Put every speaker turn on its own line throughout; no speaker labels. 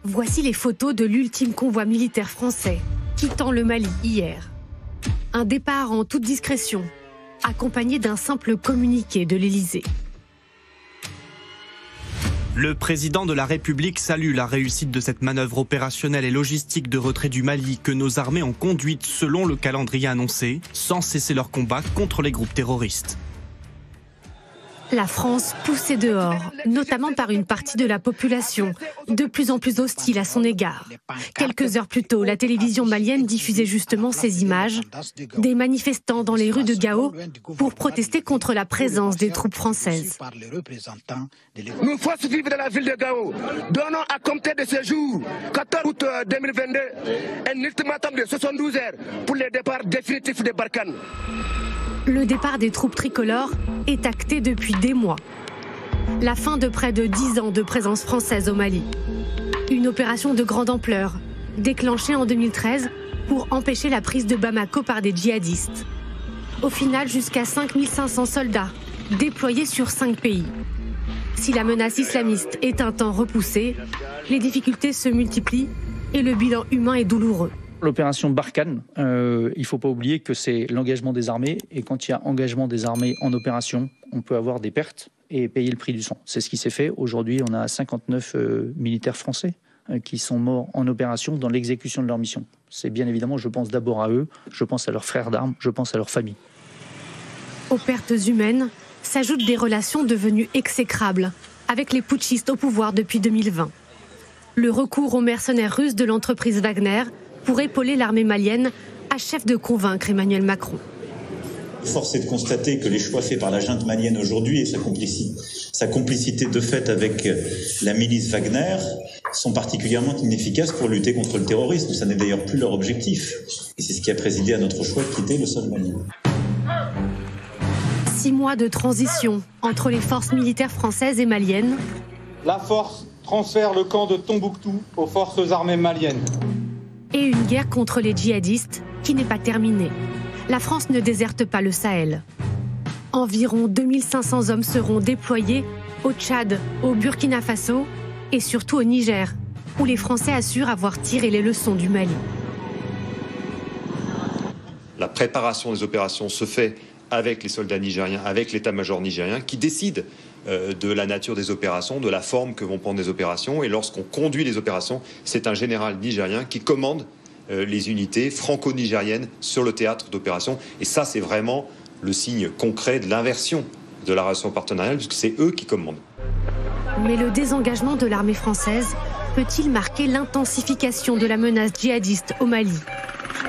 Voici les photos de l'ultime convoi militaire français quittant le Mali hier. Un départ en toute discrétion, accompagné d'un simple communiqué de l'Élysée.
Le président de la République salue la réussite de cette manœuvre opérationnelle et logistique de retrait du Mali que nos armées ont conduite selon le calendrier annoncé, sans cesser leur combat contre les groupes terroristes.
La France poussée dehors, notamment par une partie de la population, de plus en plus hostile à son égard. Quelques heures plus tôt, la télévision malienne diffusait justement ces images, des manifestants dans les rues de Gao pour protester contre la présence des troupes françaises.
Nous, forces vives de la ville de Gao, donnons à compter de ce jour, 14 août 2022, un ultimatum de 72 heures pour le départ définitif de Barkhane.
Le départ des troupes tricolores est acté depuis des mois. La fin de près de 10 ans de présence française au Mali. Une opération de grande ampleur, déclenchée en 2013 pour empêcher la prise de Bamako par des djihadistes. Au final, jusqu'à 5500 soldats déployés sur 5 pays. Si la menace islamiste est un temps repoussée, les difficultés se multiplient et le bilan humain est douloureux.
L'opération Barkhane, il ne faut pas oublier que c'est l'engagement des armées. Et quand il y a engagement des armées en opération, on peut avoir des pertes et payer le prix du sang. C'est ce qui s'est fait. Aujourd'hui, on a 59 militaires français qui sont morts en opération dans l'exécution de leur mission. C'est bien évidemment, je pense d'abord à eux, je pense à leurs frères d'armes, je pense à leurs familles.
Aux pertes humaines s'ajoutent des relations devenues exécrables avec les putschistes au pouvoir depuis 2020. Le recours aux mercenaires russes de l'entreprise Wagner pour épauler l'armée malienne achève de convaincre Emmanuel Macron.
Force est de constater que les choix faits par la junte malienne aujourd'hui et sa complicité de fait avec la milice Wagner sont particulièrement inefficaces pour lutter contre le terrorisme. Ça n'est d'ailleurs plus leur objectif. Et c'est ce qui a présidé à notre choix de quitter le sol malien.
6 mois de transition entre les forces militaires françaises et maliennes.
La force transfère le camp de Tombouctou aux forces armées maliennes.
Et une guerre contre les djihadistes qui n'est pas terminée. La France ne déserte pas le Sahel. Environ 2500 hommes seront déployés au Tchad, au Burkina Faso et surtout au Niger, où les Français assurent avoir tiré les leçons du Mali.
La préparation des opérations se fait avec les soldats nigériens, avec l'état-major nigérien, qui décide de la nature des opérations, de la forme que vont prendre les opérations. Et lorsqu'on conduit les opérations, c'est un général nigérien qui commande les unités franco-nigériennes sur le théâtre d'opération. Et ça, c'est vraiment le signe concret de l'inversion de la relation partenariale, puisque c'est eux qui commandent.
Mais le désengagement de l'armée française peut-il marquer l'intensification de la menace djihadiste au Mali?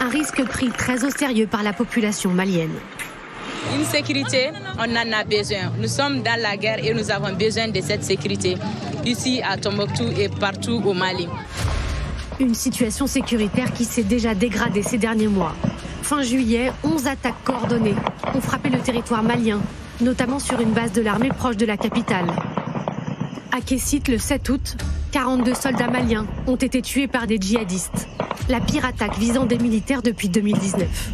Un risque pris très au sérieux par la population malienne.
Une sécurité, on en a besoin. Nous sommes dans la guerre et nous avons besoin de cette sécurité, ici à Tombouctou et partout au Mali.
Une situation sécuritaire qui s'est déjà dégradée ces derniers mois. Fin juillet, 11 attaques coordonnées ont frappé le territoire malien, notamment sur une base de l'armée proche de la capitale. À Kessit, le 7 août, 42 soldats maliens ont été tués par des djihadistes. La pire attaque visant des militaires depuis 2019.